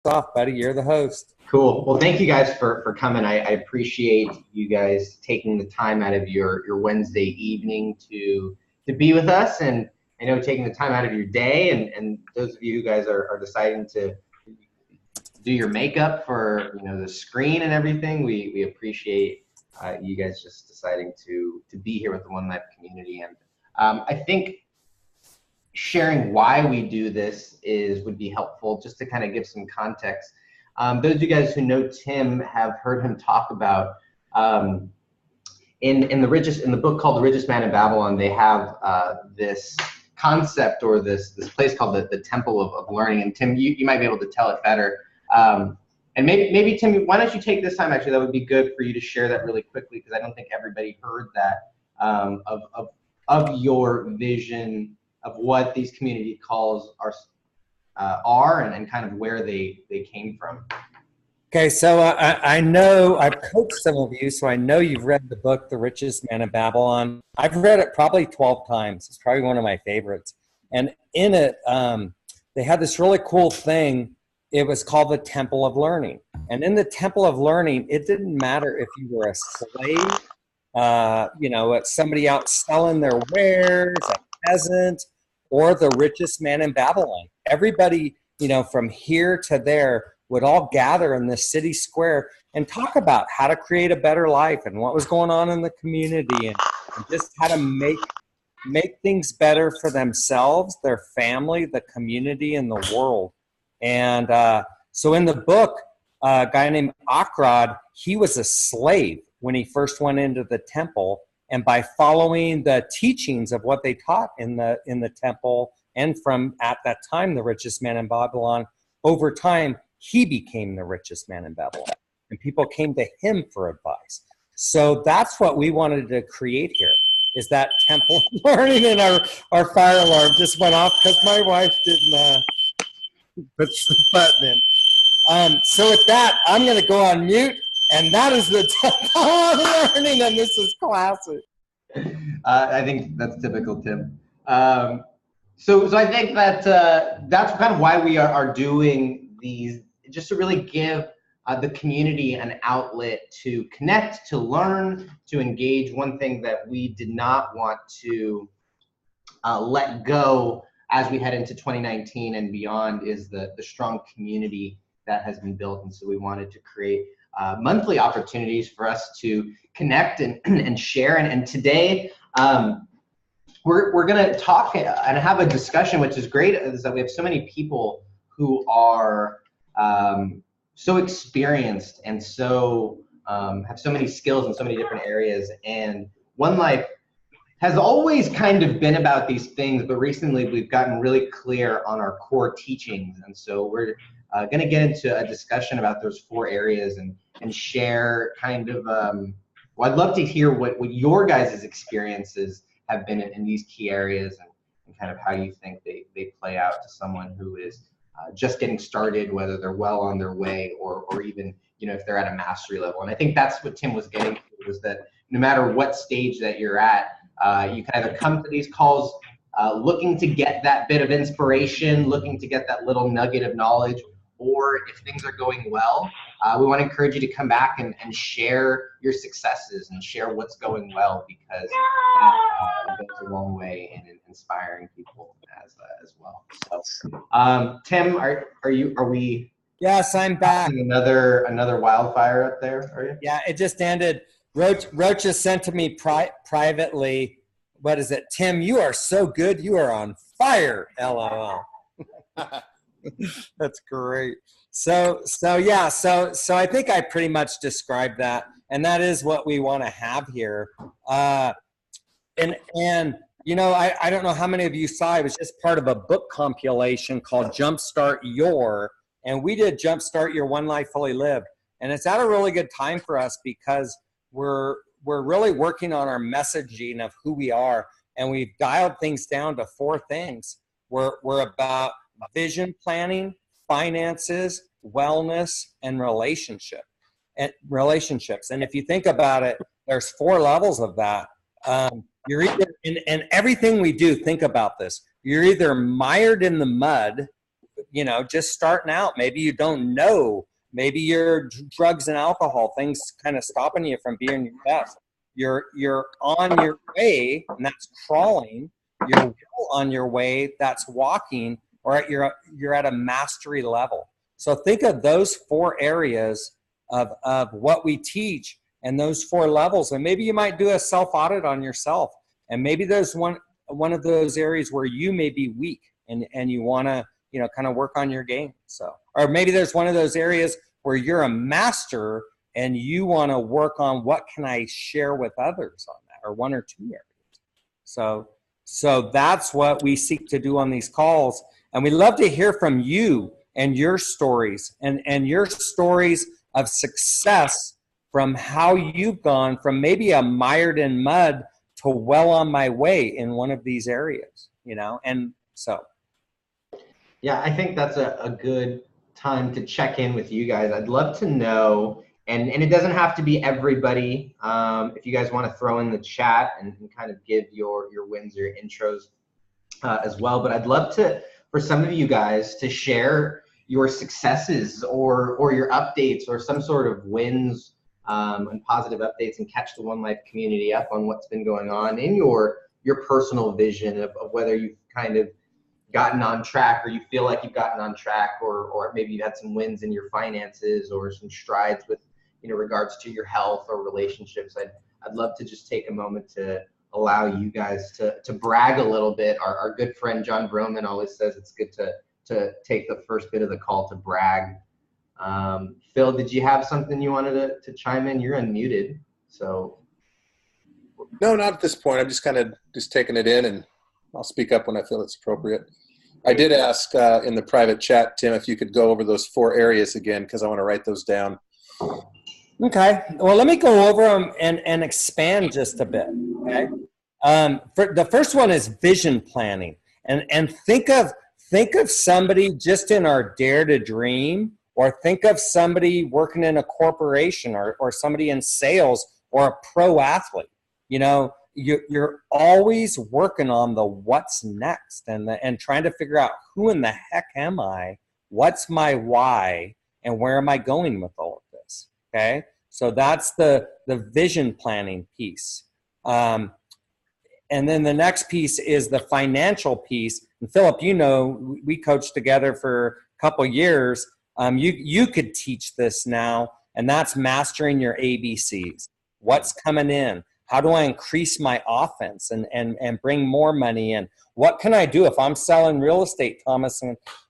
off, buddy. You're the host. Cool. Well, thank you guys for coming. I appreciate you guys taking the time out of your Wednesday evening to be with us, and I know taking the time out of your day, and those of you who guys are deciding to do your makeup for the screen and everything. We appreciate you guys just deciding to be here with the One Life community, and I think sharing why we do this would be helpful, just to kind of give some context. Those of you guys who know Tim have heard him talk about in the book called The Richest Man in Babylon. They have this concept, or this place called the Temple of Learning. And Tim, you might be able to tell it better. And maybe Tim, why don't you take this time? Actually, that would be good for you to share that really quickly, because I don't think everybody heard that of your vision of what these community calls are and kind of where they came from. Okay, so I know I've coached some of you, so I know you've read the book, The Richest Man in Babylon. I've read it probably 12 times. It's probably one of my favorites. And in it, they had this really cool thing. It was called the Temple of Learning. And in the Temple of Learning, it didn't matter if you were a slave, somebody out selling their wares, a peasant, or the richest man in Babylon. Everybody, from here to there would all gather in the city square and talk about how to create a better life and what was going on in the community, and just how to make things better for themselves, their family, the community, and the world. And so in the book, a guy named Akrad, he was a slave when he first went into the temple. And by following the teachings of what they taught in the temple, and from at that time the richest man in Babylon, over time he became the richest man in Babylon, and people came to him for advice. So that's what we wanted to create here, is that temple of learning. And our fire alarm just went off because my wife didn't put the button in. So with that, I'm going to go on mute. And that is the Temple of Learning, and this is classic. I think that's typical, Tim. So I think that that's kind of why we are doing these, just to really give the community an outlet to connect, to learn, to engage. One thing that we did not want to let go as we head into 2019 and beyond is the strong community that has been built. And so we wanted to create monthly opportunities for us to connect and share. And today we're going to talk and have a discussion, which is great, is that we have so many people who are so experienced and so have so many skills in so many different areas. And One Life has always kind of been about these things, but recently we've gotten really clear on our core teachings. And so we're going to get into a discussion about those 4 areas and share kind of, I'd love to hear what your guys' experiences have been in these key areas, and kind of how you think they play out to someone who is just getting started, whether they're well on their way or even, if they're at a mastery level. And I think that's what Tim was getting to, was that no matter what stage that you're at, you can either come to these calls looking to get that bit of inspiration, looking to get that little nugget of knowledge, or if things are going well, we want to encourage you to come back and share your successes and share what's going well, because that goes a long way in inspiring people as well. So, Tim, are we? Yes, I'm back. Another wildfire up there, are you? Yeah, it just ended. Roach just sent to me privately. What is it? Tim, you are so good. You are on fire. LOL. That's great. So I think I pretty much described that, and that is what we want to have here. I don't know how many of you saw, I was just part of a book compilation called Jumpstart Your, and we did Jumpstart Your One Life Fully Lived, and it's at a really good time for us because we're really working on our messaging of who we are, and we've dialed things down to 4 things. We're about vision planning, finances, wellness, and relationships. And if you think about it, there's 4 levels of that. You're either in everything we do, think about this. You're either mired in the mud just starting out. Maybe you don't know. Maybe your drugs and alcohol, things kind of stopping you from being your best. You're on your way, and that's crawling. You're well on your way, that's walking, or you're at a mastery level. So think of those 4 areas of what we teach and those 4 levels. And maybe you might do a self-audit on yourself. And maybe there's one of those areas where you may be weak and you want to, kind of work on your game. So, or maybe there's one of those areas where you're a master and you want to work on what can I share with others on that, or 1 or 2 areas. So that's what we seek to do on these calls. And we love to hear from you and your stories and your stories of success from how you've gone from maybe a mired in mud to well on my way in one of these areas, and so. Yeah, I think that's a good time to check in with you guys. I'd love to know, and it doesn't have to be everybody. If you guys want to throw in the chat and kind of give your wins or your intros as well. But I'd love for some of you guys to share your successes or your updates or some sort of wins and positive updates, and catch the One Life community up on what's been going on in your personal vision of whether you've kind of gotten on track, or you feel like you've gotten on track, or maybe you had some wins in your finances or some strides with regards to your health or relationships. I'd love to just take a moment to allow you guys to brag a little bit. Our good friend John Broman always says it's good to take the first bit of the call to brag. Phil, did you have something you wanted to chime in? You're unmuted, so. No, not at this point. I'm just kind of taking it in, and I'll speak up when I feel it's appropriate. I did ask in the private chat, Tim, if you could go over those 4 areas again, because I want to write those down. Okay. Well, let me go over them and expand just a bit. Okay. The first one is vision planning, and think of somebody just in our Dare to Dream, or think of somebody working in a corporation, or somebody in sales, or a pro athlete. You're always working on the what's next and trying to figure out who in the heck am I, what's my why, and where am I going with all of this. Okay, so that's the vision planning piece. And then the next piece is the financial piece. And Philip, we coached together for a couple years. You could teach this now, and that's mastering your ABCs. What's coming in? How do I increase my offense and bring more money in? What can I do if I'm selling real estate, Thomas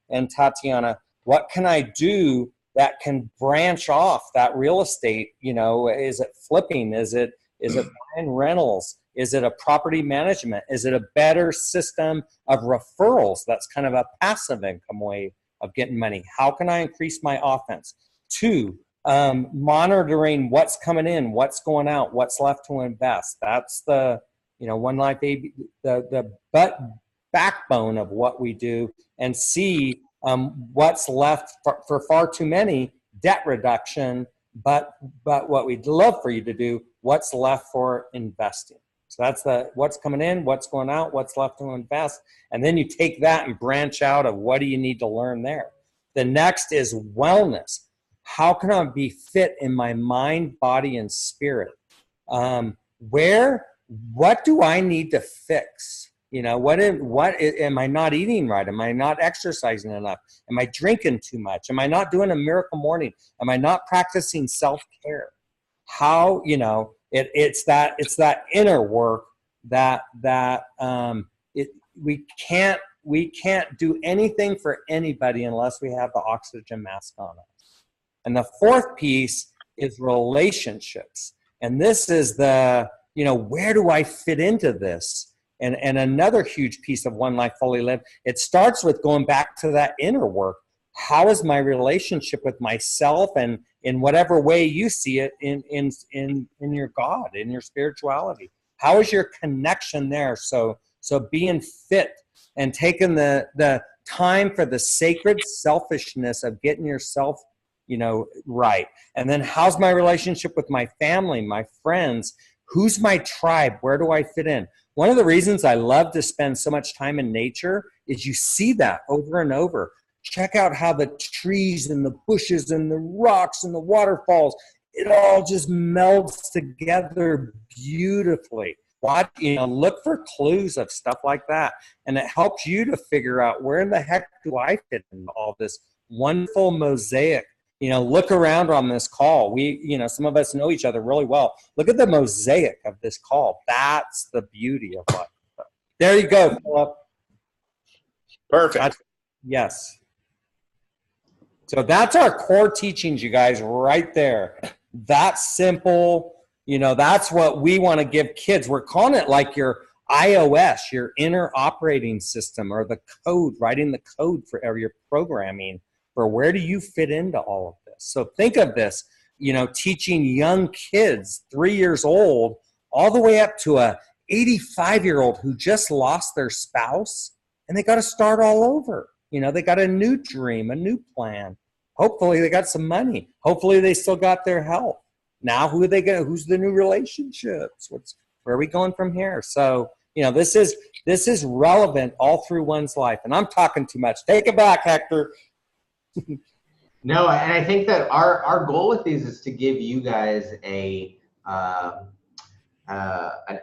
and Tatiana? What can I do that can branch off that real estate? Is it flipping? Is it buying rentals? Is it a property management? Is it a better system of referrals? That's kind of a passive income way of getting money. How can I increase my offense? 2, monitoring what's coming in, what's going out, what's left to invest. That's the One Life the backbone of what we do. And C, what's left for far too many, debt reduction. But what we'd love for you to do, what's left for investing. So that's what's coming in, what's going out, what's left to invest. And then you take that and branch out of what do you need to learn there. The next is wellness. How can I be fit in my mind, body, and spirit? What do I need to fix? What am I not eating right? Am I not exercising enough? Am I drinking too much? Am I not doing a miracle morning? Am I not practicing self-care? How, it's that inner work that we can't do anything for anybody unless we have the oxygen mask on us. And the 4th piece is relationships. And this is where do I fit into this? And another huge piece of One Life Fully Lived, it starts with going back to that inner work. How is my relationship with myself, and in whatever way you see it in your God, in your spirituality? How is your connection there? So being fit and taking the time for the sacred selfishness of getting yourself right. And then how's my relationship with my family, my friends? Who's my tribe? Where do I fit in? One of the reasons I love to spend so much time in nature is you see that over and over. check out how the trees and the bushes and the rocks and the waterfalls, it all just melds together beautifully. Watch, look for clues of stuff like that. And it helps you to figure out, where in the heck do I fit in all this wonderful mosaic? Look around on this call. Some of us know each other really well. Look at the mosaic of this call. That's the beauty of life. There you go, Philip. Perfect. Yes. So that's our core teachings, you guys, right there. That's simple. That's what we want to give kids. We're calling it like your iOS, your inner operating system, or the code, writing the code for your programming, for where do you fit into all of this. So think of this, teaching young kids, 3 years old, all the way up to a 85-year-old who just lost their spouse, and they got to start all over. They got a new dream, a new plan. Hopefully they got some money. Hopefully they still got their health. Now who's the new relationships? Where are we going from here? So, this is relevant all through one's life. And I'm talking too much. Take it back, Hector. No, and I think that our goal with these is to give you guys an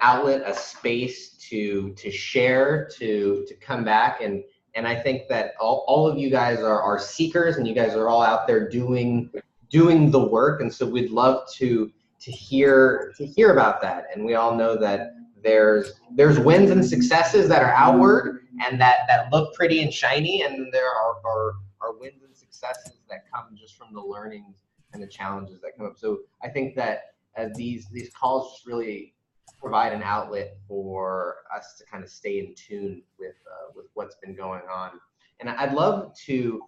outlet, a space to share, to come back, and I think that all of you guys are seekers, and you guys are all out there doing the work, and so we'd love to hear about that. And we all know that there's wins and successes that are outward and that look pretty and shiny, and there are wins and successes that come just from the learnings and the challenges that come up. So I think that these calls just really provide an outlet for us to kind of stay in tune with what's been going on. And I'd love to,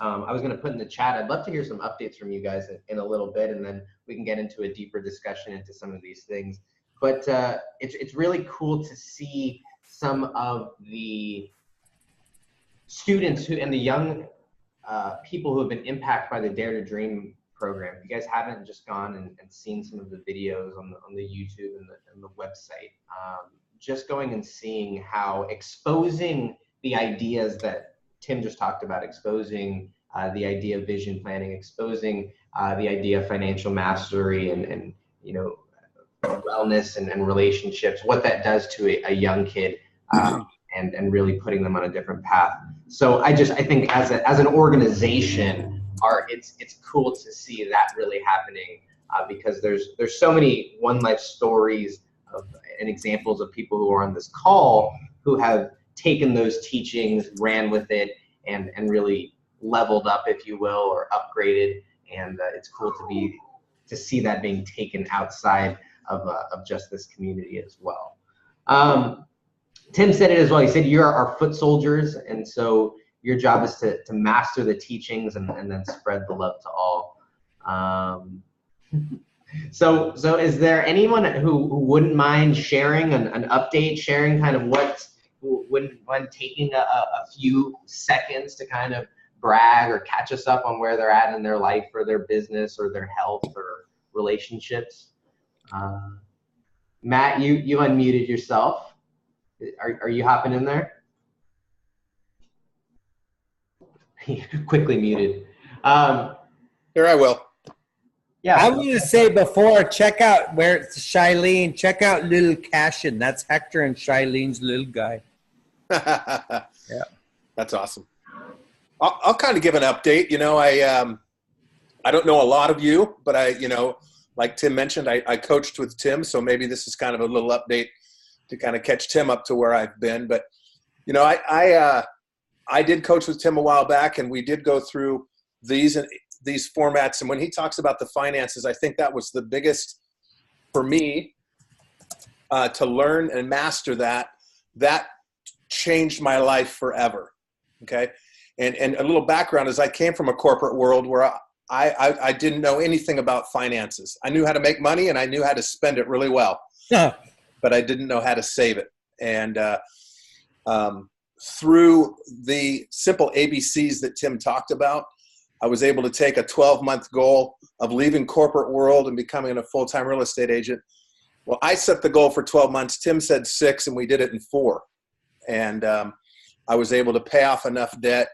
I was going to put in the chat, I'd love to hear some updates from you guys in a little bit, and then we can get into a deeper discussion into some of these things. But it's really cool to see some of the students and the young people who have been impacted by the Dare to Dream program. If you guys haven't just gone and seen some of the videos on the YouTube and the website, just going and seeing how exposing the ideas that Tim just talked about, exposing the idea of vision planning, exposing the idea of financial mastery and wellness and relationships, what that does to a young kid, and really putting them on a different path. So I think as an organization, it's cool to see that really happening, because there's so many One Life stories and examples of people who are on this call who have taken those teachings, ran with it, and really leveled up, if you will, or upgraded. And it's cool to see that being taken outside of just this community as well. Tim said it as well. He said, you're our foot soldiers, and so your job is to master the teachings and then spread the love to all. So is there anyone who wouldn't mind sharing an update, sharing kind of when taking a few seconds to kind of brag or catch us up on where they're at in their life or their business or their health or relationships? Matt, you unmuted yourself. Are you hopping in there? Quickly muted. Here I will. Yeah. I'm going to say before, check out where it's Shailene. Check out Little Cashin. That's Hector and Shaileen's little guy. Yeah, that's awesome. I'll kind of give an update. I don't know a lot of you, but like Tim mentioned, I coached with Tim, so maybe this is kind of a little update to kind of catch Tim up to where I've been. But I did coach with Tim a while back, and we did go through these formats. And when he talks about the finances, I think that was the biggest for me to learn and master that. That changed my life forever. Okay. And a little background is I came from a corporate world where I didn't know anything about finances. I knew how to make money and I knew how to spend it really well, but I didn't know how to save it. And through the simple ABCs that Tim talked about, I was able to take a 12-month goal of leaving corporate world and becoming a full-time real estate agent. Well, I set the goal for 12 months. Tim said 6, and we did it in 4. And I was able to pay off enough debt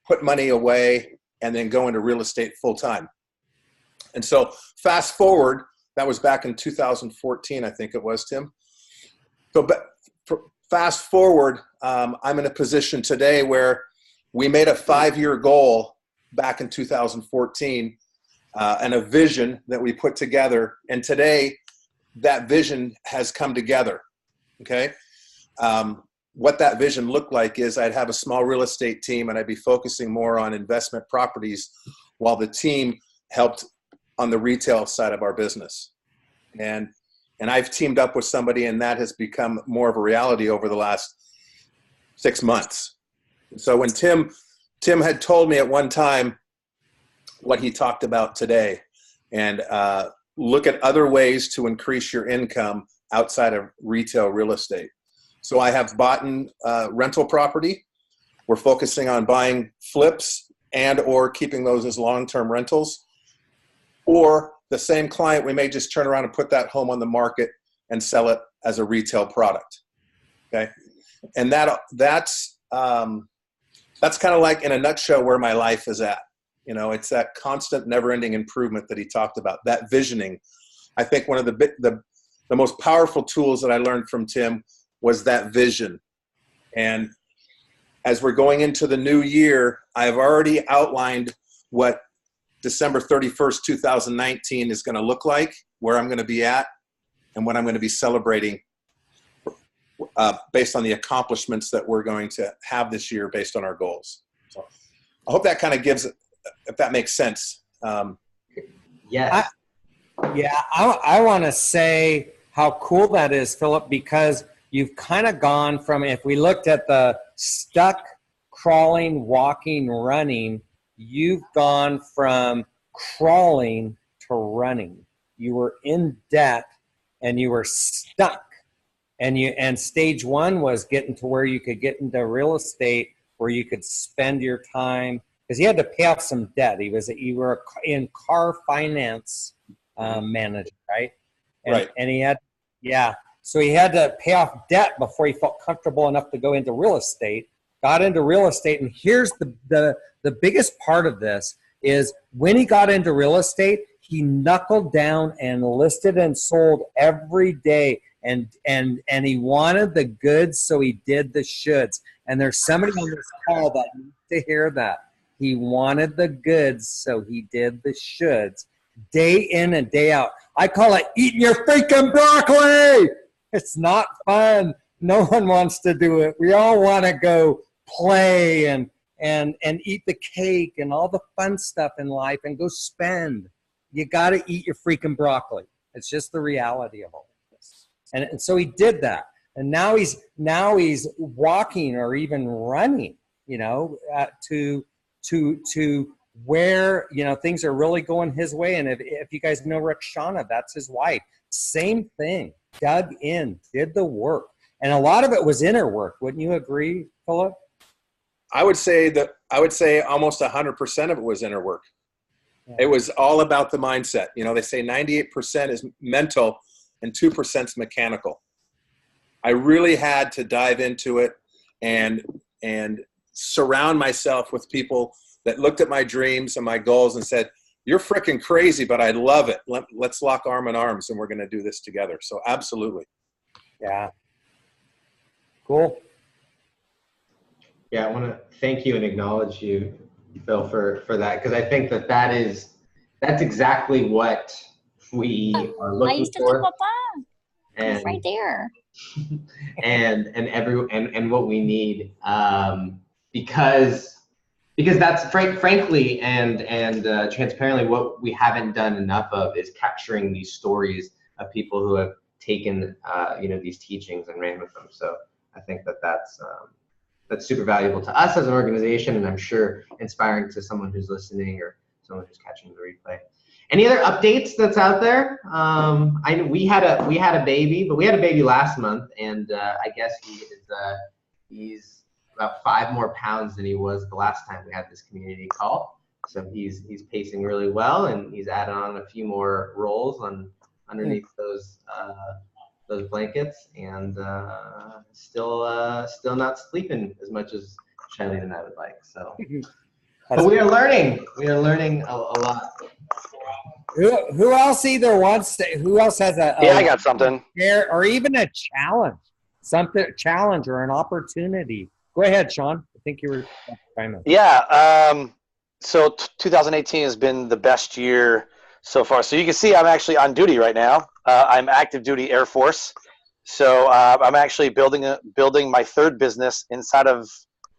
put money away, and then go into real estate full time. And so fast forward, that was back in 2014, I think it was, Tim. So fast forward, I'm in a position today where we made a 5-year goal back in 2014 and a vision that we put together. And today that vision has come together. Okay. What that vision looked like is I'd have a small real estate team and I'd be focusing more on investment properties while the team helped on the retail side of our business. And I've teamed up with somebody, and that has become more of a reality over the last 6 months. So when Tim had told me at one time what he talked about today, and look at other ways to increase your income outside of retail real estate. So I have bought rental property. We're focusing on buying flips and or keeping those as long-term rentals. Or the same client, we may just turn around and put that home on the market and sell it as a retail product. Okay, and that's kind of like in a nutshell where my life is at. You know, it's that constant, never-ending improvement that he talked about. That visioning. I think one of the most powerful tools that I learned from Tim was that vision. And as we're going into the new year, I've already outlined what December 31st, 2019 is going to look like, where I'm going to be at, and what I'm going to be celebrating based on the accomplishments that we're going to have this year based on our goals. So I hope that kind of gives, if that makes sense. Yes. I want to say how cool that is, Philip, because you've kind of gone from, if we looked at the stuck, crawling, walking, running, you've gone from crawling to running. You were in debt and you were stuck. And stage one was getting to where you could get into real estate, where you could spend your time, because he had to pay off some debt. You were in car finance manager, right? Right. And he had, so he had to pay off debt before he felt comfortable enough to go into real estate. Got into real estate, and here's the biggest part of this is when he got into real estate, he knuckled down and listed and sold every day, and he wanted the goods, so he did the shoulds. And there's somebody on this call that needs to hear that. He wanted the goods, so he did the shoulds, day in and day out. I call it eating your freaking broccoli. It's not fun. No one wants to do it. We all want to go play and eat the cake and all the fun stuff in life and go spend. You got to eat your freaking broccoli. It's just the reality of all this. And so he did that. And now he's walking or even running, to where, things are really going his way. And if you guys know Rexshana, that's his wife. Same thing. Dug in, did the work. And a lot of it was inner work. Wouldn't you agree, Philip? I would say almost 100% of it was inner work. Yeah. It was all about the mindset. They say 98% is mental and 2% is mechanical. I really had to dive into it and surround myself with people that looked at my dreams and my goals and said, "You're freaking crazy, but I love it. Let's lock arm in arms and we're going to do this together." So absolutely. Yeah. Cool. Yeah, I want to thank you and acknowledge you, Phil, for that, because I think that's exactly what we are looking for. Papa. And right there. and what we need, because that's frankly and transparently what we haven't done enough of is capturing these stories of people who have taken these teachings and ran with them. So I think that's super valuable to us as an organization, and I'm sure inspiring to someone who's listening or someone who's catching the replay. Any other updates that's out there? We had a baby, but we had a baby last month, and I guess he's about 5 more pounds than he was the last time we had this community call. So he's pacing really well, and he's added on a few more rolls underneath those blankets, and still not sleeping as much as Charlene and I would like. So But we are learning. We are learning a lot. Who else either wants to? Who else has a Yeah, I got something. or even a challenge, challenge or an opportunity? Go ahead, Sean. I think you were trying to. Yeah. So 2018 has been the best year so far. So you can see I'm actually on duty right now. I'm active duty Air Force. So I'm actually building my third business inside of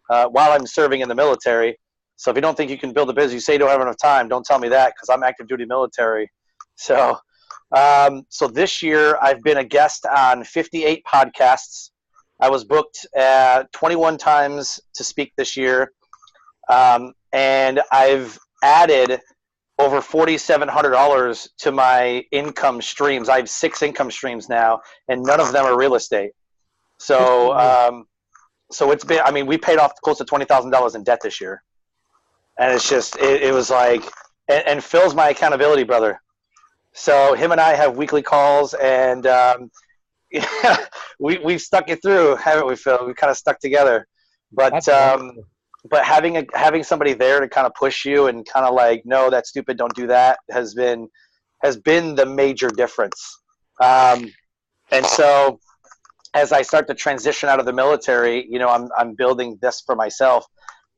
while I'm serving in the military. So if you don't think you can build a business, you say you don't have enough time, don't tell me that, because I'm active duty military. So so this year I've been a guest on 58 podcasts. I was booked 21 times to speak this year. And I've added over $4,700 to my income streams. I have 6 income streams now, and none of them are real estate. So, so it's been, I mean, we paid off close to $20,000 in debt this year. And it's just, it was like, and Phil's my accountability brother. So him and I have weekly calls, and yeah, we've stuck it through, haven't we, Phil? We kind of stuck together. But having somebody there to kind of push you and kind of like, no, that's stupid, don't do that, has been the major difference. And so as I start to transition out of the military, you know, I'm building this for myself.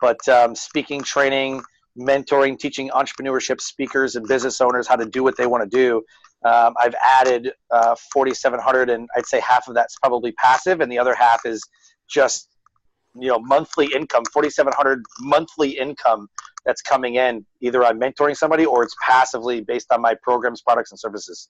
But speaking, training, mentoring, teaching entrepreneurship speakers and business owners how to do what they want to do. I've added 4,700, and I'd say half of that's probably passive, and the other half is just, you know, monthly income, 4,700 monthly income that's coming in. Either I'm mentoring somebody or it's passively based on my programs, products, and services.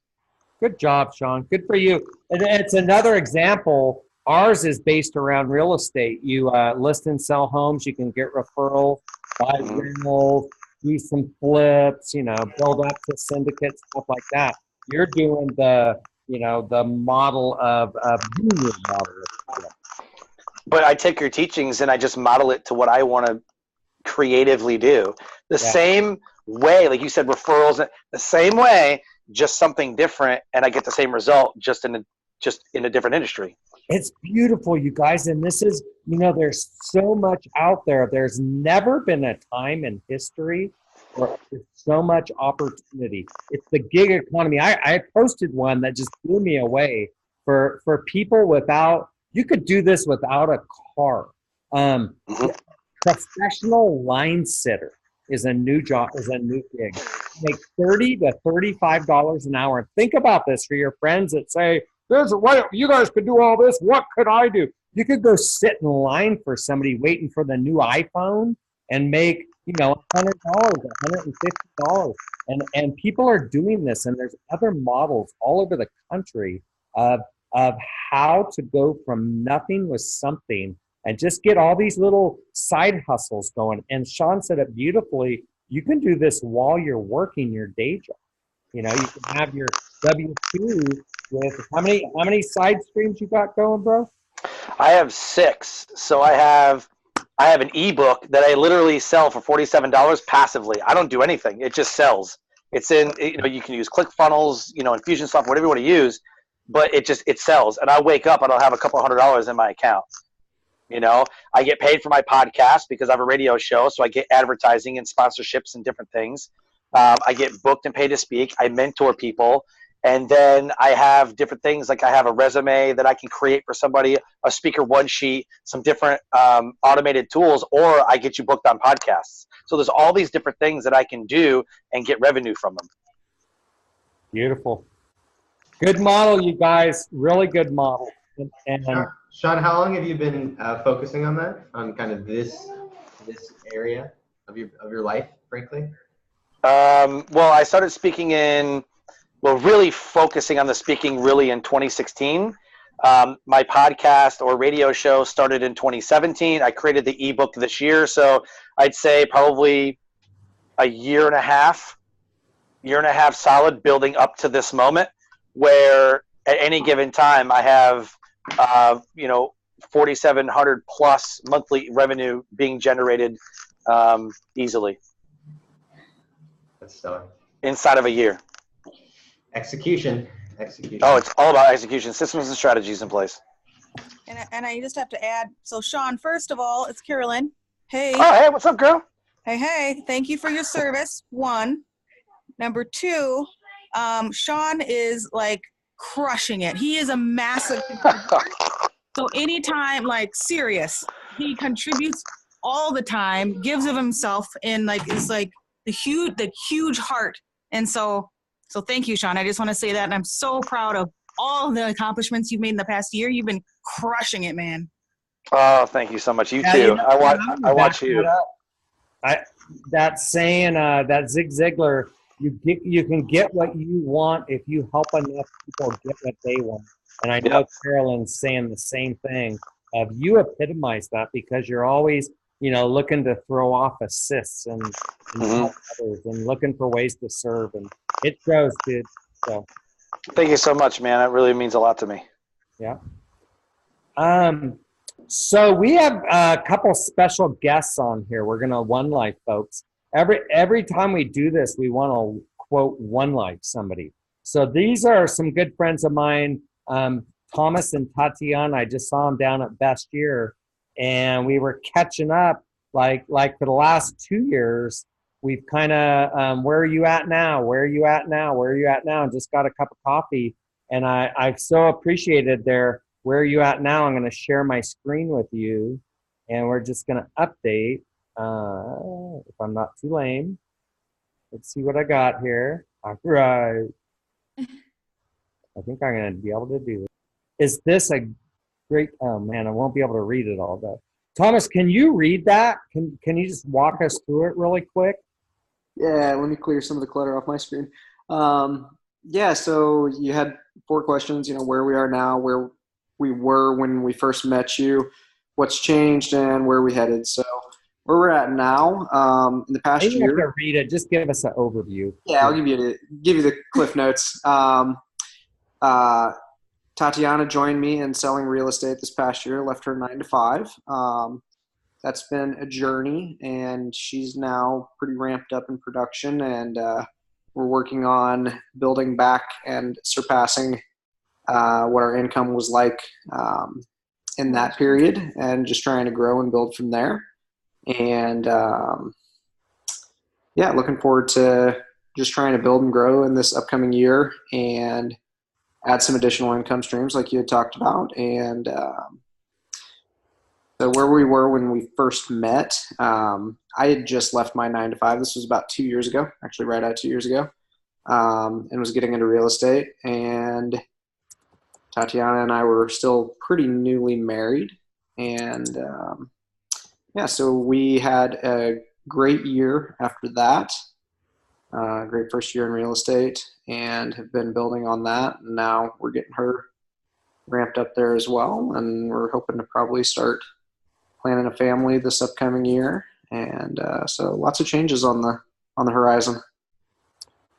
Good job, Sean. Good for you. And it's another example. Ours is based around real estate. You list and sell homes. You can get referrals, buy rentals, do some flips, you know, build up to syndicates, stuff like that. You're doing the, you know, the model of union model. But I take your teachings and I just model it to what I want to creatively do. The same way, like you said, referrals, the same way, just something different, and I get the same result just in a different industry. It's beautiful, you guys. And this is, you know, there's so much out there. There's never been a time in history where there's so much opportunity. It's the gig economy. I posted one that just blew me away for people without, you could do this without a car. Professional line sitter is a new job, is a new gig. Make $30 to $35 an hour. Think about this for your friends that say, "There's a way you guys could do all this. What could I do?" You could go sit in line for somebody waiting for the new iPhone and make, you know, $100, $150. And people are doing this, and there's other models all over the country of how to go from nothing with something and just get all these little side hustles going. And Sean said it beautifully. You can do this while you're working your day job. You know, you can have your W-2 with how many side streams you got going, bro? I have 6. So I have an ebook that I literally sell for $47 passively. I don't do anything. It just sells. It's in, you know, you can use ClickFunnels, you know, Infusionsoft, whatever you want to use, but it sells. And I wake up and I'll have a couple $100 in my account. You know, I get paid for my podcast because I have a radio show, so I get advertising and sponsorships and different things. I get booked and paid to speak. I mentor people. And then I have different things, like I have a resume that I can create for somebody, a speaker one sheet, some different automated tools, or I get you booked on podcasts. So there's all these different things that I can do and get revenue from them. Beautiful. Good model, you guys. Really good model. And Sean, how long have you been focusing on that, on kind of this area of your life, frankly? Well, I started speaking really focusing on the speaking really in 2016. My podcast or radio show started in 2017. I created the ebook this year. So I'd say probably a year and a half solid building up to this moment, where at any given time I have, you know, 4,700 plus monthly revenue being generated easily. That's stellar. Inside of a year. Execution. Oh, it's all about execution, systems and strategies in place. And I just have to add, so Sean, first of all, it's Carolyn. Hey. Oh, hey, what's up, girl? Hey, thank you for your service. One. Number two, Sean is like crushing it. He is a massive. So anytime, like serious, he contributes all the time, gives of himself, and like is like the huge heart. And so thank you, Sean. I just want to say that, and I'm so proud of all the accomplishments you've made in the past year. You've been crushing it, man. Oh, thank you so much. You Yeah, too. you know, I watch you. That saying, that Zig Ziglar, you can get what you want if you help enough people get what they want. And I know Yep. Carolyn's saying the same thing. You epitomize that because you're always, looking to throw off assists and help others and looking for ways to serve, and it shows, dude. So Thank you so much, man. That really means a lot to me. yeah. So we have a couple special guests on here. We're gonna One Life folks. Every time we do this, we want to quote One Life somebody. So these are some good friends of mine, Thomas and Tatiana. I just saw them down at Best Year, and we were catching up. Like for the last 2 years, we've kind of where are you at now? Where are you at now? Where are you at now? And just got a cup of coffee, and I've so appreciated their where are you at now. I'm going to share my screen with you, and we're just going to update. If I'm not too lame, let's see what I got here. All right. I think I'm going to be able to do it. Is this a great, oh man, I won't be able to read it all though. Thomas, can you read that? Can you just walk us through it really quick? Yeah, let me clear some of the clutter off my screen. Yeah, so you had 4 questions, where we are now, where we were when we first met you, what's changed, and where we headed. So where we're at now, in the past You year. have to read it. Just give us an overview. Yeah, I'll give you the cliff notes. Tatiana joined me in selling real estate this past year, left her 9 to 5. That's been a journey, and she's now pretty ramped up in production, and we're working on building back and surpassing what our income was like in that period, and just trying to grow and build from there. And yeah, looking forward to just trying to build and grow in this upcoming year and add some additional income streams like you had talked about. And so where we were when we first met, I had just left my 9 to 5. This was about 2 years ago, actually right at 2 years ago, and was getting into real estate. And Tatiana and I were still pretty newly married. And yeah, so we had a great year after that. Great first year in real estate, and have been building on that. And now we're getting her ramped up there as well, and we're hoping to probably start planning a family this upcoming year. And so lots of changes on the horizon.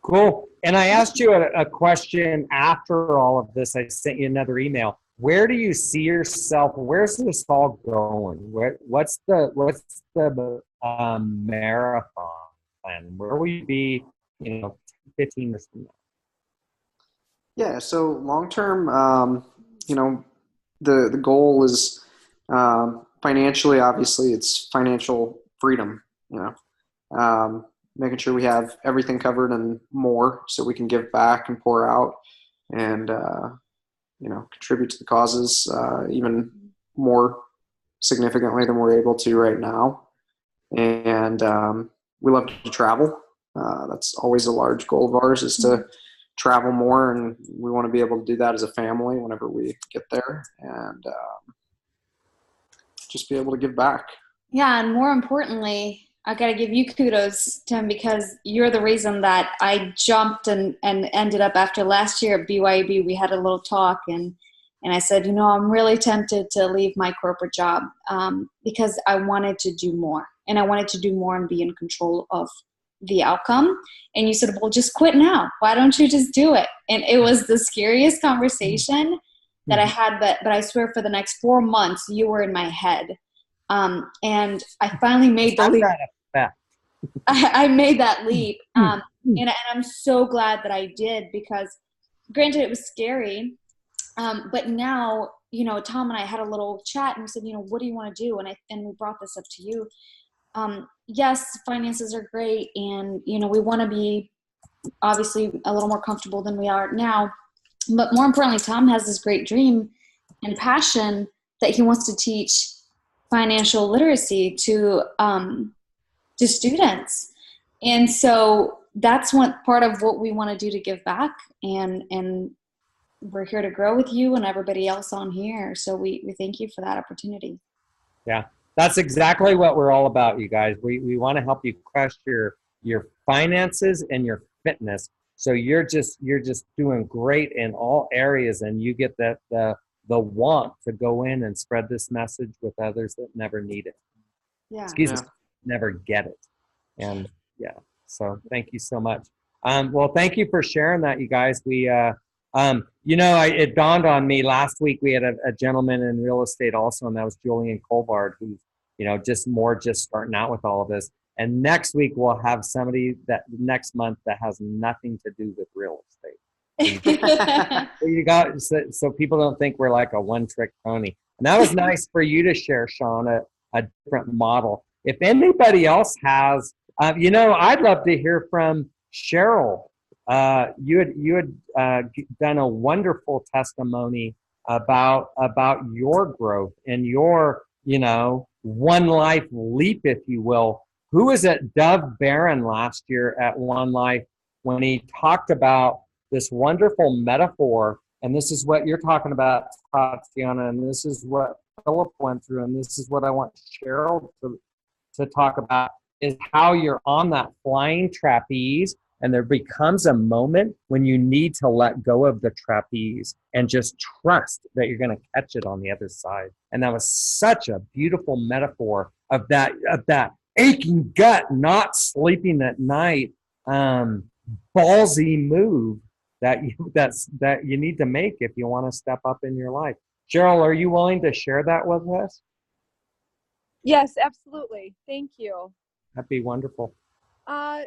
Cool. And I asked you a question after all of this. I sent you another email. Where do you see yourself? Where's this all going? What's the marathon plan? Where will you be, 15 years from now? Yeah, so long term, the goal is financially, obviously, it's financial freedom, making sure we have everything covered and more so we can give back and pour out and, contribute to the causes even more significantly than we're able to right now. And we love to travel. That's always a large goal of ours, is to travel more, and we want to be able to do that as a family whenever we get there, and just be able to give back. Yeah, and more importantly, I got to give you kudos, Tim, because you're the reason that I jumped and ended up after last year at BYUB. We had a little talk, and I said, I'm really tempted to leave my corporate job because I wanted to do more, and I wanted to do more and be in control of the outcome. And you said, well, just quit now. Why don't you just do it? And it was the scariest conversation that I had, but I swear for the next 4 months, you were in my head. And I finally made the leap. I made that leap. And I'm so glad that I did, because granted it was scary. But now, Tom and I had a little chat, and we said, what do you want to do? And we brought this up to you. Yes, finances are great, and we want to be obviously a little more comfortable than we are now. But more importantly, Tom has this great dream and passion that he wants to teach financial literacy to students, and so that's one part of what we want to do to give back, and we're here to grow with you and everybody else on here. So we thank you for that opportunity. Yeah, that's exactly what we're all about, you guys. We want to help you crush your finances and your fitness. So you're just doing great in all areas, and you get the want to go in and spread this message with others that never need it. Yeah. Excuse me, never get it. And yeah, so thank you so much. Well, thank you for sharing that, you guys. It dawned on me last week. We had a gentleman in real estate also, and that was Julian Colbard, who's just starting out with all of this. And next week we'll have somebody next month that has nothing to do with real estate. So people don't think we're like a one-trick pony. And that was nice for you to share, Sean, a different model. If anybody else has, I'd love to hear from Cheryl. You had done a wonderful testimony about your growth and your one life leap, if you will. Who was at Dove Barron last year at One Life when he talked about this wonderful metaphor? And this is what you're talking about, Tatiana, and this is what Philip went through, and this is what I want Cheryl to talk about, is how you're on that flying trapeze, and there becomes a moment when you need to let go of the trapeze and just trust that you're going to catch it on the other side. And that was such a beautiful metaphor of that aching gut, not sleeping at night, ballsy move that you need to make if you want to step up in your life. Cheryl, are you willing to share that with us? Yes, absolutely. Thank you. That'd be wonderful. I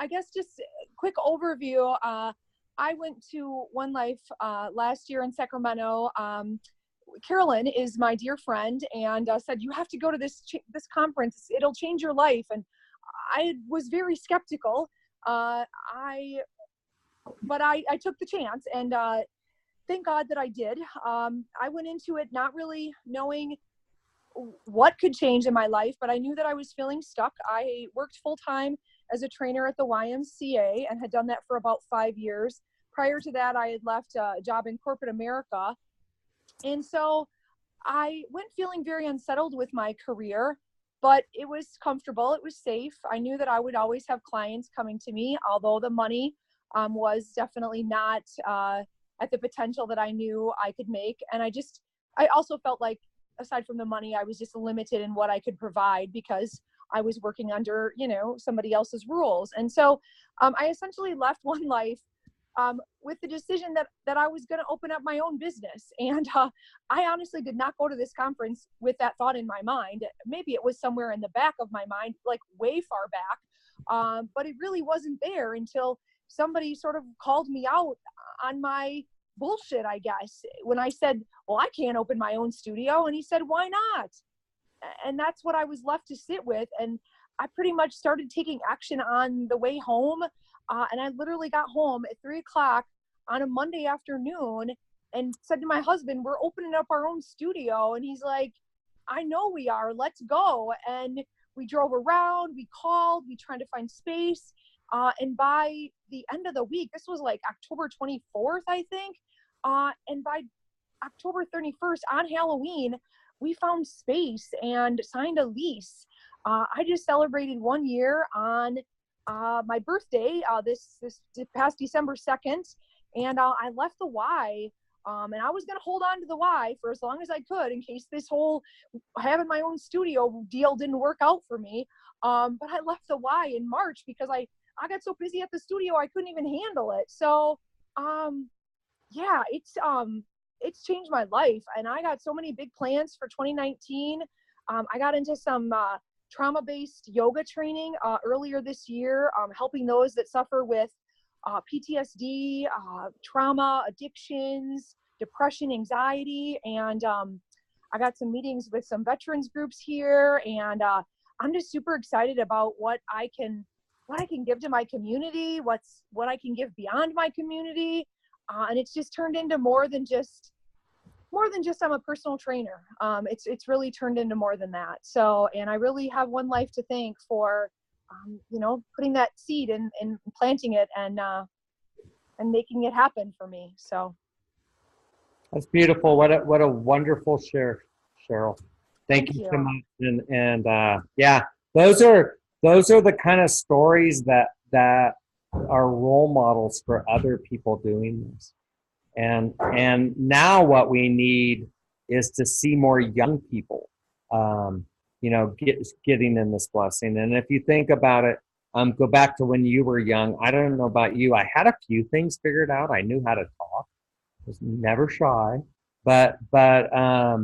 guess just a quick overview. I went to One Life last year in Sacramento. Carolyn is my dear friend, and said, you have to go to this conference. It'll change your life. And I was very skeptical. But I took the chance, and thank God that I did. I went into it not really knowing what could change in my life, but I knew that I was feeling stuck. I worked full-time as a trainer at the YMCA and had done that for about 5 years. Prior to that, I had left a job in corporate America. And so I went feeling very unsettled with my career, but it was comfortable. It was safe. I knew that I would always have clients coming to me, although the money was definitely not at the potential that I knew I could make. And I also felt like, aside from the money, I was just limited in what I could provide because I was working under, somebody else's rules. And so I essentially left One Life with the decision that I was going to open up my own business. And I honestly did not go to this conference with that thought in my mind. Maybe it was somewhere in the back of my mind, like way far back. But it really wasn't there until somebody sort of called me out on my bullshit, I guess, when I said, well, I can't open my own studio. And he said, why not? And that's what I was left to sit with. And I pretty much started taking action on the way home. And I literally got home at 3:00 on a Monday afternoon and said to my husband, we're opening up our own studio. And he's like, I know we are, let's go. And we drove around, we called, we tried to find space. And by the end of the week, this was like October 24th, I think. And by October 31st on Halloween, we found space and signed a lease. I just celebrated 1 year on my birthday, this past December 2nd. And I left the Y. And I was going to hold on to the Y for as long as I could in case this whole having my own studio deal didn't work out for me. But I left the Y in March because I got so busy at the studio, I couldn't even handle it. So, yeah, it's changed my life. And I got so many big plans for 2019. I got into some trauma-based yoga training earlier this year, helping those that suffer with PTSD, trauma, addictions, depression, anxiety. And I got some meetings with some veterans groups here, and I'm just super excited about what I can give to my community, what I can give beyond my community. And it's just turned into more than just I'm a personal trainer. It's really turned into more than that. So, and I really have One Life to thank for, putting that seed and planting it and making it happen for me. So. That's beautiful. What a wonderful share, Cheryl. Thank you so much. And yeah, those are the kind of stories that are role models for other people doing this. And now what we need is to see more young people, getting in this blessing. And if you think about it, go back to when you were young. I don't know about you. I had a few things figured out. I knew how to talk. Was never shy, but I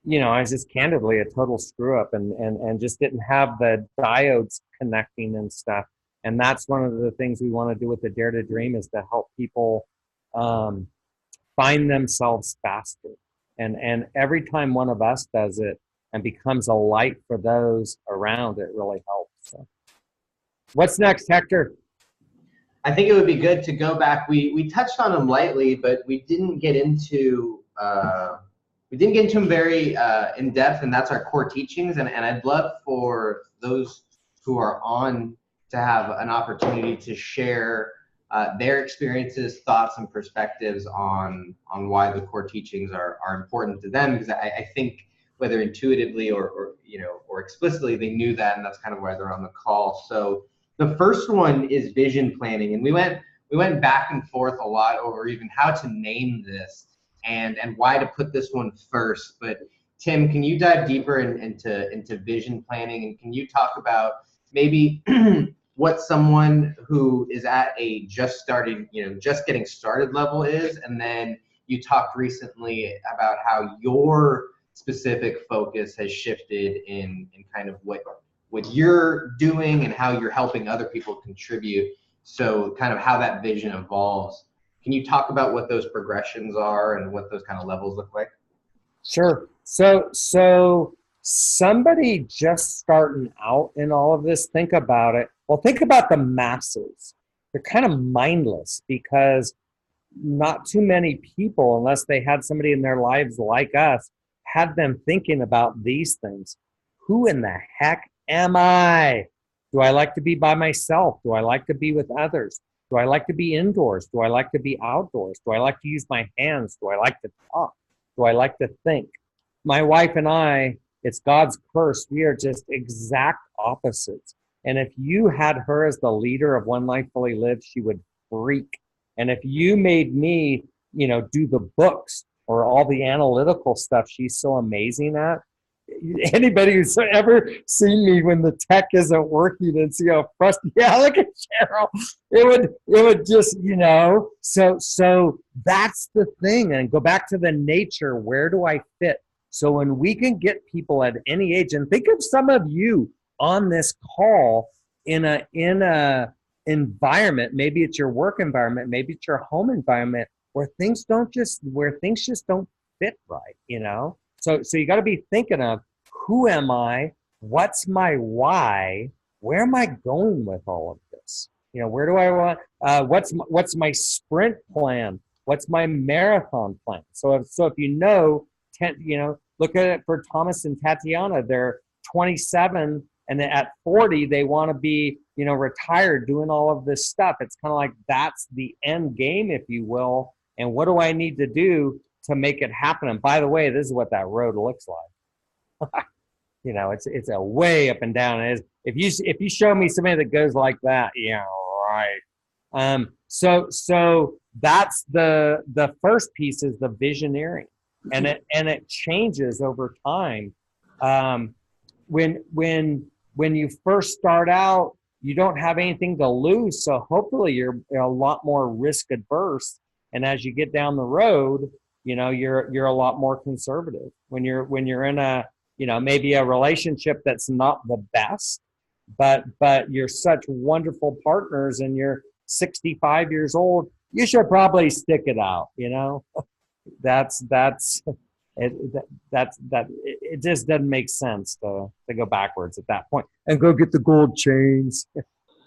was just candidly a total screw up and just didn't have the diodes connecting and stuff. And that's one of the things we want to do with the Dare to Dream, is to help people find themselves faster. And every time one of us does it and becomes a light for those around, it really helps. So. What's next, Hector? I think it would be good to go back. We touched on them lightly, but we didn't get into them very in depth, and that's our core teachings. And I'd love for those who are on to have an opportunity to share their experiences, thoughts, and perspectives on why the core teachings are important to them. Because I think whether intuitively or explicitly, they knew that, and that's kind of why they're on the call. So. The first one is vision planning, and we went back and forth a lot over even how to name this and why to put this one first. But Tim, can you dive deeper into vision planning, and can you talk about maybe what someone who is at a just getting started level is, and then you talked recently about how your specific focus has shifted in kind of what you're doing and how you're helping other people contribute. So kind of how that vision evolves. Can you talk about what those progressions are and what those kind of levels look like? Sure. So somebody just starting out in all of this, think about it. Well, think about the masses. They're kind of mindless because not too many people, unless they had somebody in their lives like us, had them thinking about these things. Who in the heck am I? Do I like to be by myself? Do I like to be with others? Do I like to be indoors? Do I like to be outdoors? Do I like to use my hands? Do I like to talk? Do I like to think? My wife and I, it's God's curse. We are just exact opposites. And if you had her as the leader of One Life Fully Lived, she would freak. And if you made me, do the books or all the analytical stuff she's so amazing at, anybody who's ever seen me when the tech isn't working and see how frustrated, yeah, look at Cheryl. It would just, so that's the thing. And go back to the nature. Where do I fit? So when we can get people at any age, and think of some of you on this call in a environment, maybe it's your work environment, maybe it's your home environment, where things just don't fit right, So you got to be thinking of, who am I? What's my why? Where am I going with all of this? Where do I want? What's my sprint plan? What's my marathon plan? So if look at it for Thomas and Tatiana. They're 27, and at 40 they want to be retired, doing all of this stuff. It's kind of like that's the end game, if you will. And what do I need to do to make it happen? And by the way, this is what that road looks like. It's a way up and down. It is. If you show me somebody that goes like that, yeah, right. So that's the first piece, is the visioneering, and it changes over time. When you first start out, you don't have anything to lose, so hopefully you're a lot more risk adverse. And as you get down the road, you're a lot more conservative. When you're in a maybe a relationship that's not the best, but you're such wonderful partners and you're 65 years old, you should probably stick it out. That's It just doesn't make sense to go backwards at that point and go get the gold chains and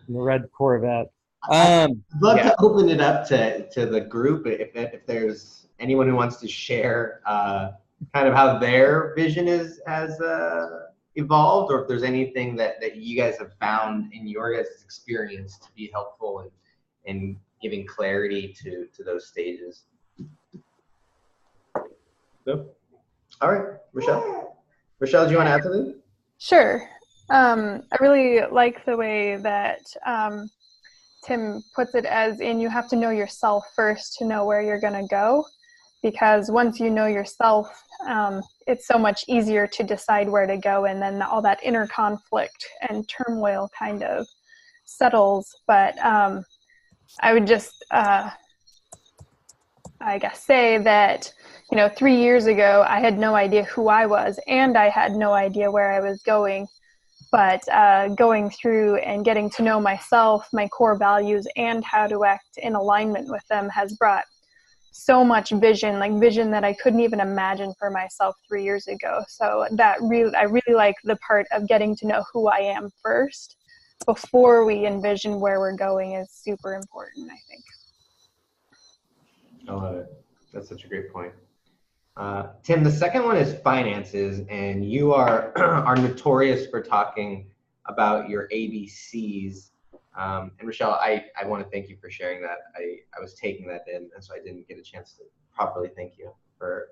the red Corvette. I'd love Yeah. to open it up to the group if there's anyone who wants to share kind of how their vision has evolved, or if there's anything that you guys have found in your guys' experience to be helpful in giving clarity to those stages. No? All right, Rochelle. Rochelle, do you want to add something? Sure. I really like the way that Tim puts it, as in you have to know yourself first to know where you're going to go, because once you know yourself, it's so much easier to decide where to go, and then all that inner conflict and turmoil kind of settles. But I would just, I guess, say that, 3 years ago, I had no idea who I was, and I had no idea where I was going. But going through and getting to know myself, my core values, and how to act in alignment with them has brought so much vision that I couldn't even imagine for myself 3 years ago. So I really like the part of getting to know who I am first before we envision where we're going is super important, I think. I love it. That's such a great point. Tim, the second one is finances, and you are notorious for talking about your ABCs. And Rochelle, I want to thank you for sharing that. I was taking that in, and so I didn't get a chance to properly thank you for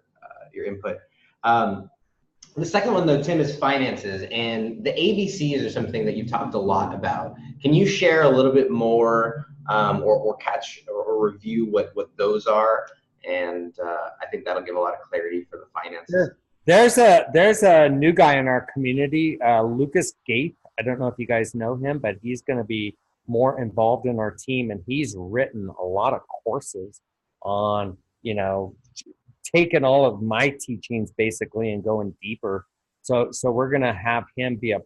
your input. The second one, though, Tim, is finances, and the ABCs are something that you've talked a lot about. Can you share a little bit more, or catch or review what those are? And I think that'll give a lot of clarity for the finances. Sure. There's a new guy in our community, Lucas Gape. I don't know if you guys know him, but he's going to be more involved in our team, and he's written a lot of courses on, taking all of my teachings basically and going deeper. So we're going to have him be a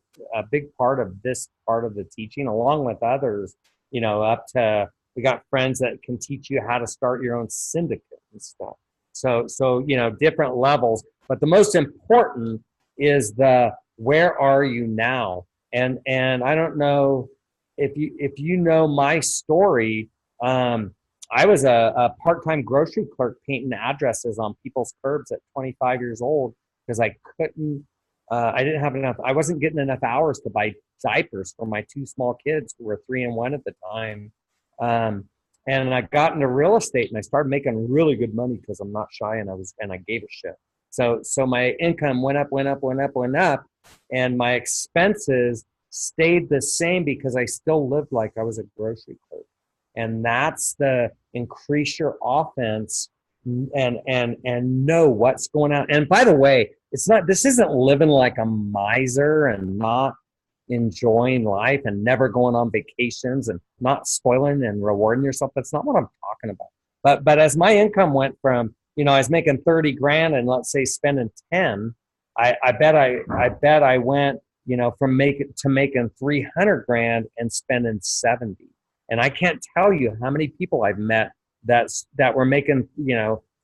big part of this part of the teaching, along with others, up to, we got friends that can teach you how to start your own syndicate and stuff. So different levels, but the most important is the where are you now? And I don't know if you know my story. I was a part-time grocery clerk painting addresses on people's curbs at 25 years old because I couldn't. I didn't have enough. I wasn't getting enough hours to buy diapers for my two small kids who were 3 and 1 at the time. And I got into real estate and I started making really good money because I'm not shy and I gave a shit. So my income went up, and my expenses stayed the same because I still lived like I was a grocery clerk. And that's the increase your offense and know what's going on. And by the way, this isn't living like a miser and not enjoying life and never going on vacations and not spoiling and rewarding yourself. That's not what I'm talking about. But as my income went from, I was making 30 grand and let's say spending 10, I bet I went, from making 300 grand and spending 70. And I can't tell you how many people I've met that were making,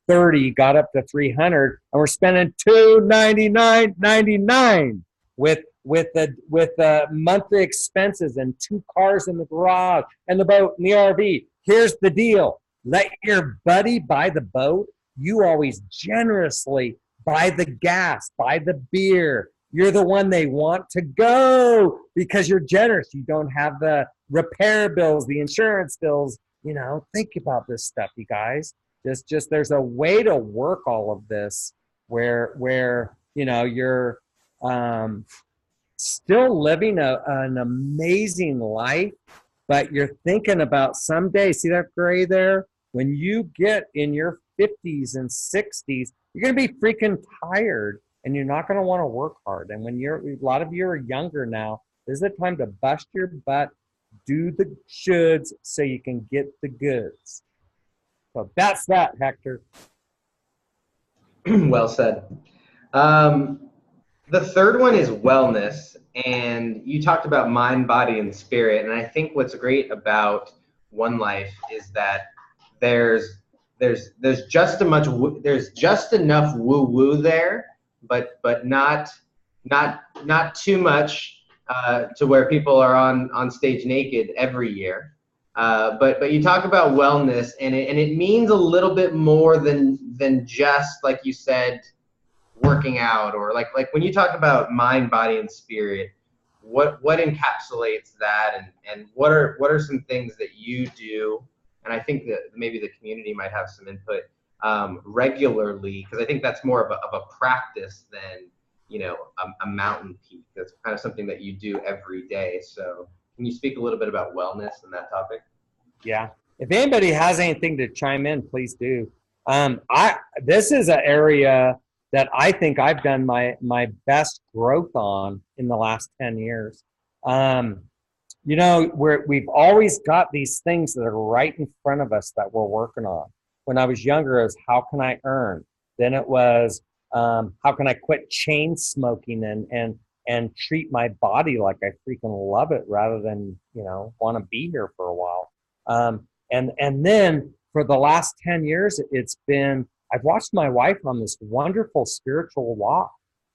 30, got up to 300, and we're spending $299.99 with the monthly expenses and 2 cars in the garage and the boat and the RV. Here's the deal: let your buddy buy the boat. You always generously buy the gas, buy the beer. You're the one they want to go because you're generous. You don't have the repair bills, the insurance bills. Think about this stuff, you guys. Just there's a way to work all of this where you're still living an amazing life, but you're thinking about someday. See that gray there? When you get in your 50s and 60s, you're going to be freaking tired and you're not going to want to work hard. And when a lot of you are younger now, this is the time to bust your butt, do the shoulds so you can get the goods. So that's that, Hector. Well said. The third one is wellness, and you talked about mind, body, and spirit. And I think what's great about One Life is that there's there's just there's just enough woo woo there, but not too much to where people are on stage naked every year. But you talk about wellness, and it means a little bit more than just, like you said, working out, or like when you talk about mind, body, and spirit. What encapsulates that, and what are some things that you do? And I think that maybe the community might have some input regularly, because I think that's more of a practice than, you know, a mountain peak. That's kind of something that you do every day. So can you speak a little bit about wellness and that topic? Yeah. If anybody has anything to chime in, please do. This is an area that I think I've done my best growth on in the last 10 years. You know, we've always got these things that are right in front of us that we're working on. When I was younger, it was how can I earn? Then it was how can I quit chain smoking and treat my body like I freaking love it, rather than, you know, want to be here for a while. And then for the last 10 years, it's been, I've watched my wife on this wonderful spiritual walk,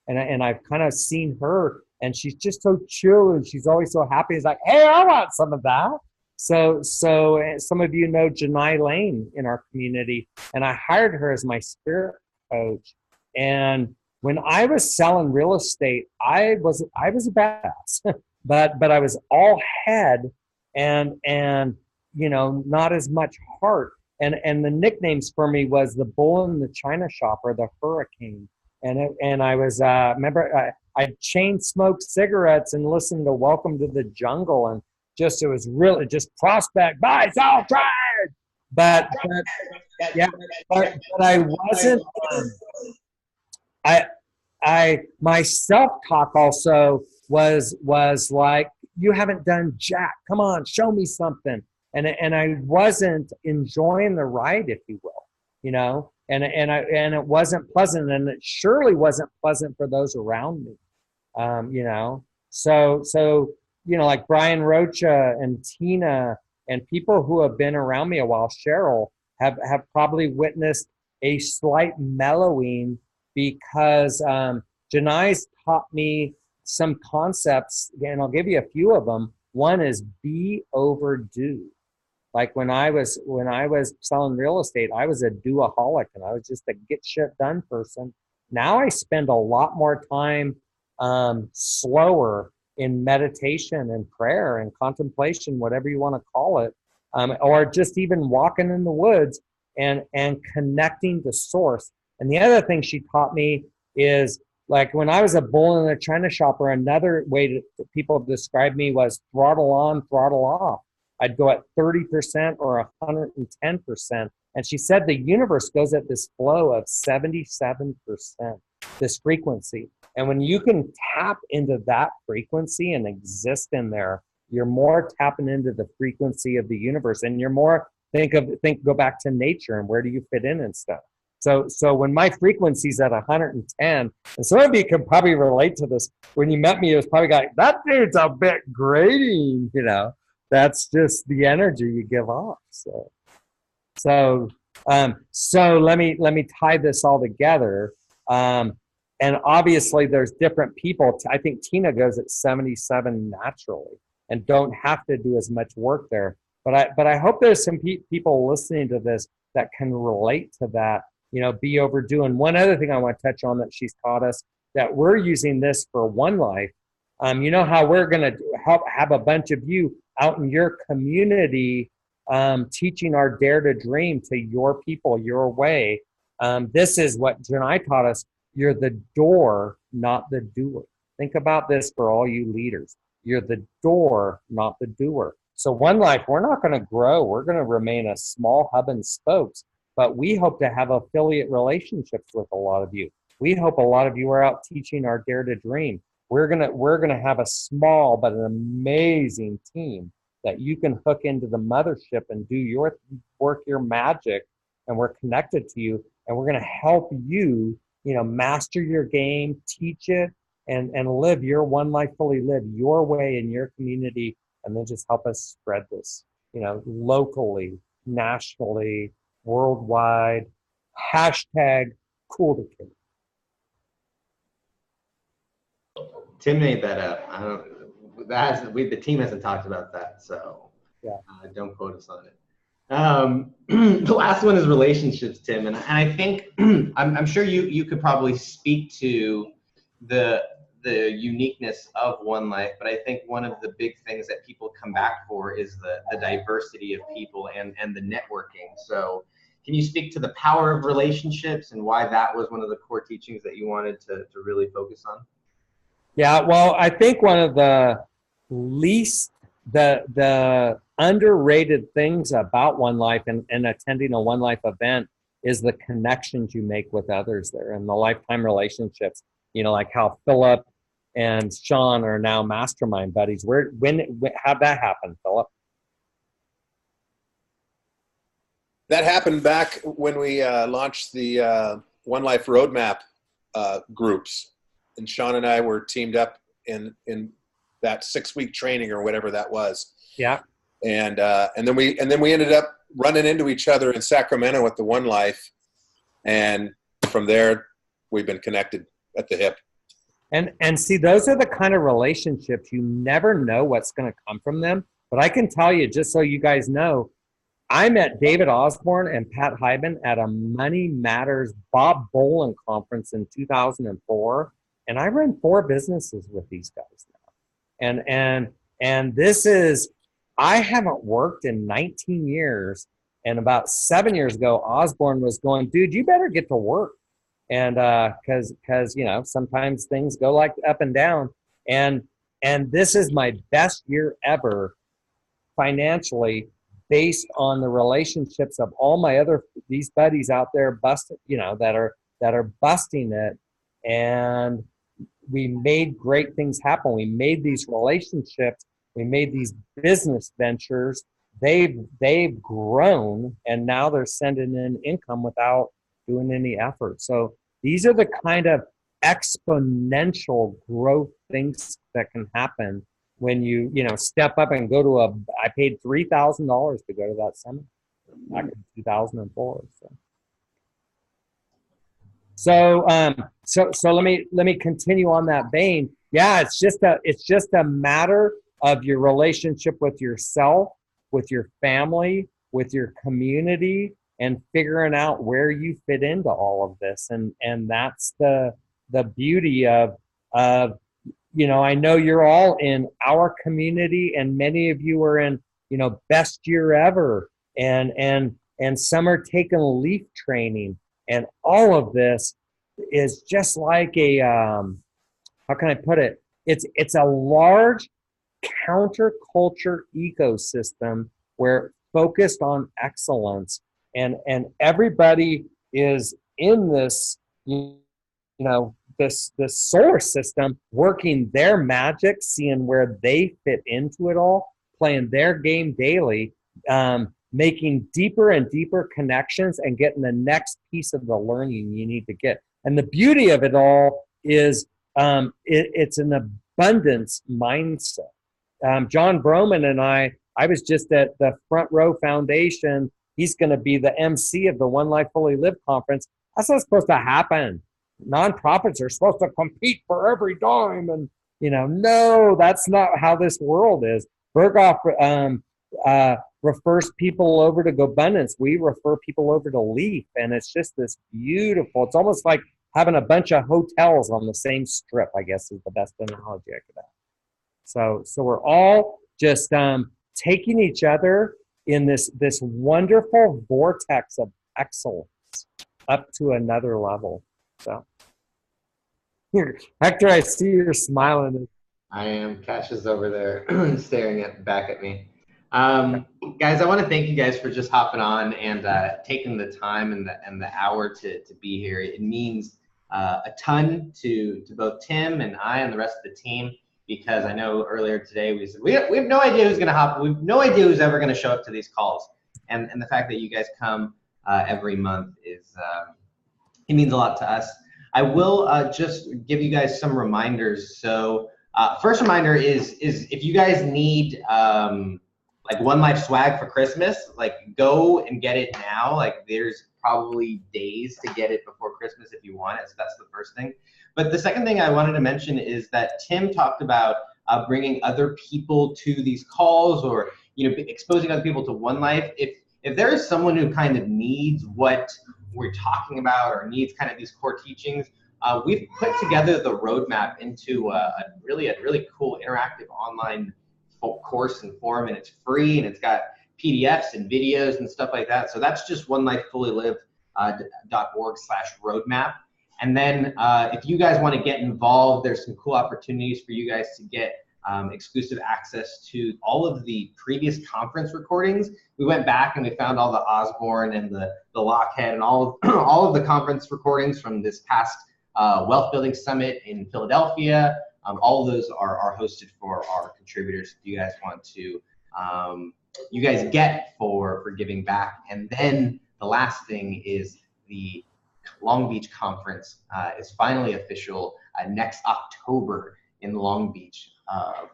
and I've kind of seen her, and she's just so chill, and she's always so happy. It's like, hey, I want some of that. So some of you know Janai Lane in our community, and I hired her as my spirit coach. And when I was selling real estate, I was a badass, but I was all head and you know, not as much heart. And the nicknames for me was the bull in the china shop, or the hurricane. And I was remember I chain smoked cigarettes and listened to Welcome to the Jungle, and it was really just prospect, buy, sell, trade. But I wasn't. My self-talk also was like, you haven't done jack. Come on, show me something. And I wasn't enjoying the ride, if you will, you know, and it wasn't pleasant, and it surely wasn't pleasant for those around me, you know. So you know, like Brian Rocha and Tina and people who have been around me a while, Cheryl, have probably witnessed a slight mellowing, because Janai's taught me some concepts, and I'll give you a few of them. One is be overdue. Like when I was selling real estate, I was a doaholic, and I was just a get shit done person. Now I spend a lot more time slower in meditation and prayer and contemplation, whatever you want to call it, or just even walking in the woods and connecting to source. And the other thing she taught me is, like when I was a bull in a china shop, or another way people describe me was throttle on, throttle off. I'd go at 30% or 110%. And she said the universe goes at this flow of 77%, this frequency. And when you can tap into that frequency and exist in there, you're more tapping into the frequency of the universe, and you're more go back to nature and where do you fit in and stuff. So when my frequency's at 110, and some of you can probably relate to this. When you met me, it was probably like, that dude's a bit grating, you know. That's just the energy you give off. So let me tie this all together. And obviously there's different people. I think Tina goes at 77 naturally and don't have to do as much work there. But I hope there's some people listening to this that can relate to that, you know, be overdue. And one other thing I want to touch on that she's taught us, that we're using this for One Life. You know how we're going to have a bunch of you out in your community teaching our Dare to Dream to your people, your way. This is what Janai taught us. You're the door, not the doer. Think about this for all you leaders. You're the door, not the doer. So One Life, we're not going to grow. We're going to remain a small hub and spokes, but we hope to have affiliate relationships with a lot of you. We hope a lot of you are out teaching our Dare to Dream. We're gonna have a small but an amazing team that you can hook into the mothership and do your work, your magic, and we're connected to you, and we're gonna help you, you know, master your game, teach it, and live your One Life fully, live your way in your community, and then just help us spread this, you know, locally, nationally, worldwide. Hashtag cool to kill. Tim made that up. I don't. The team hasn't talked about that, so yeah, don't quote us on it. The last one is relationships, Tim, and I think I'm sure you could probably speak to the uniqueness of One Life, but I think one of the big things that people come back for is the diversity of people and the networking. So can you speak to the power of relationships and why that was one of the core teachings that you wanted to really focus on? Yeah, well, I think one of the the underrated things about One Life and attending a One Life event is the connections you make with others there and the lifetime relationships. You know, like how Philip and Sean are now mastermind buddies. How'd that happen, Philip? That happened back when we launched the One Life Roadmap groups, and Sean and I were teamed up in that 6-week training or whatever that was. Yeah. And then we ended up running into each other in Sacramento at the One Life, and from there we've been connected at the hip. And see, those are the kind of relationships you never know what's going to come from them. But I can tell you, just so you guys know, I met David Osborne and Pat Hyben at a Money Matters Bob Boland conference in 2004, and I run 4 businesses with these guys now. And this is, I haven't worked in 19 years, and about 7 years ago, Osborne was going, dude, you better get to work. And because you know, sometimes things go like up and down, and this is my best year ever financially, based on the relationships of all my these buddies out there busting, you know, that are busting it, and we made great things happen. We made these relationships, we made these business ventures. They've grown, and now they're sending in income without doing any effort. So these are the kind of exponential growth things that can happen when you step up and go to I paid $3,000 to go to that seminar back in 2004. So let me continue on that vein. Yeah, it's just a matter of your relationship with yourself, with your family, with your community, and figuring out where you fit into all of this. And that's the beauty of you know, I know you're all in our community, and many of you are in, you know, best year ever, and some are taking LEAF training, and all of this is just like a how can I put it? It's a large counterculture ecosystem where focused on excellence, and everybody is in this, you know, this solar system, working their magic, seeing where they fit into it all, playing their game daily, making deeper and deeper connections, and getting the next piece of the learning you need to get. And the beauty of it all is it's an abundance mindset. John Broman and I was just at the Front Row Foundation. He's going to be the MC of the One Life Fully Lived conference. That's not supposed to happen. Nonprofits are supposed to compete for every dime, and you know, no, that's not how this world is. Berghoff refers people over to GoBundance. We refer people over to LEAF, and it's just this beautiful. It's almost like having a bunch of hotels on the same strip, I guess is the best analogy I could have. So we're all just taking each other in this wonderful vortex of excellence up to another level. So, here, Hector, I see you're smiling. I am. Cash is over there staring back at me. Guys, I want to thank you guys for just hopping on and taking the time and the hour to be here. It means a ton to both Tim and I and the rest of the team, because I know earlier today we said we have no idea who's going to hop. We have no idea who's ever going to show up to these calls, and the fact that you guys come every month is it means a lot to us. I will just give you guys some reminders. So first reminder is if you guys need like One Life swag for Christmas, like go and get it now. Like there's probably days to get it before Christmas if you want it. So that's the first thing. But the second thing I wanted to mention is that Tim talked about bringing other people to these calls, or exposing other people to One Life. If there is someone who kind of needs what we're talking about or needs kind of these core teachings, we've put together the roadmap into a really cool interactive online course and forum, and it's free, and it's got PDFs and videos and stuff like that. So that's just onelifefullylived.org/roadmap. And then if you guys want to get involved, there's some cool opportunities for you guys to get exclusive access to all of the previous conference recordings. We went back and we found all the Osborne and the Lockhead and all of the conference recordings from this past Wealth Building Summit in Philadelphia. All of those are hosted for our contributors. If you guys want to, you guys get for giving back. And then the last thing is the Long Beach conference is finally official next October in Long Beach.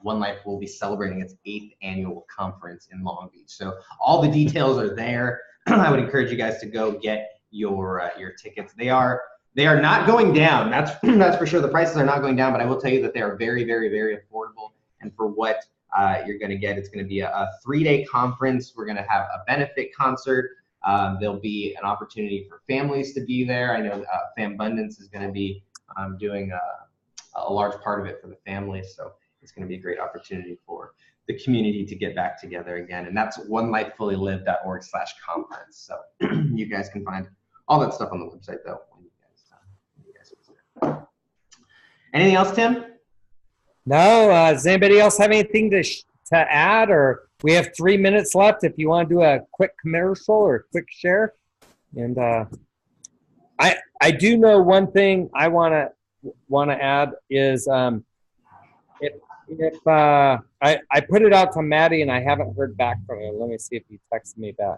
One Life will be celebrating its 8th annual conference in Long Beach. So all the details are there. I would encourage you guys to go get your tickets. They are not going down. That's for sure. The prices are not going down, but I will tell you that they are very, very, very affordable. And for what you're going to get, it's going to be a 3-day conference. We're going to have a benefit concert. There'll be an opportunity for families to be there. I know Fambundance is going to be doing a large part of it for the families. So it's going to be a great opportunity for the community to get back together again. And that's onelifefullylived.org/conference. So you guys can find all that stuff on the website though. When you guys visit. Anything else, Tim? No. Does anybody else have anything to add? Or we have 3 minutes left if you want to do a quick commercial or a quick share. And I do know one thing I want to add is if I put it out to Maddie and I haven't heard back from him. Let me see if he texted me back.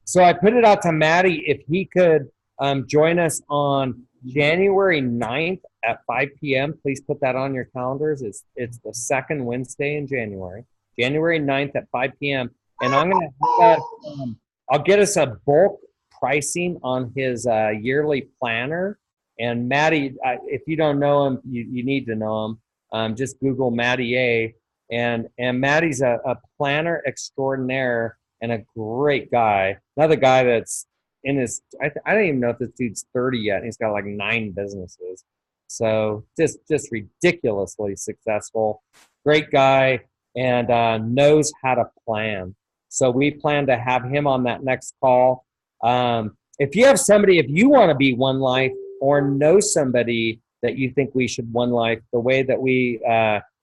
So I put it out to Maddie if he could join us on January 9th at 5 p.m. Please put that on your calendars. It's the second Wednesday in January 9th at 5 p.m. And I'm going to I'll get us a bulk pricing on his yearly planner. And Maddie, if you don't know him, you need to know him. Just Google Maddie A. And Maddie's a planner extraordinaire and a great guy. Another guy that's in his, I don't even know if this dude's 30 yet. He's got like 9 businesses. So just ridiculously successful. Great guy and knows how to plan. So we plan to have him on that next call. If you have somebody, if you want to be One Life or know somebody that you think we should One Life, the way that we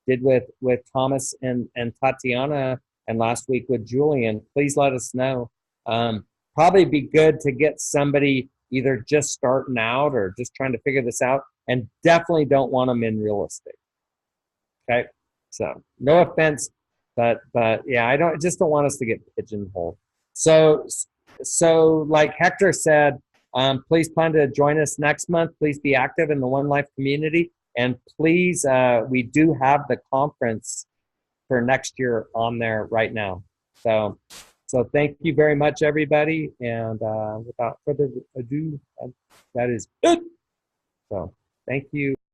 did with Thomas and Tatiana, and last week with Julian, please let us know. Probably be good to get somebody either just starting out or just trying to figure this out, and definitely don't want them in real estate. Okay, so no offense, but yeah, I just don't want us to get pigeonholed. So like Hector said, please plan to join us next month. Please be active in the One Life community, and please, we do have the conference for next year on there right now. So thank you very much, everybody. And without further ado, that is it. So thank you.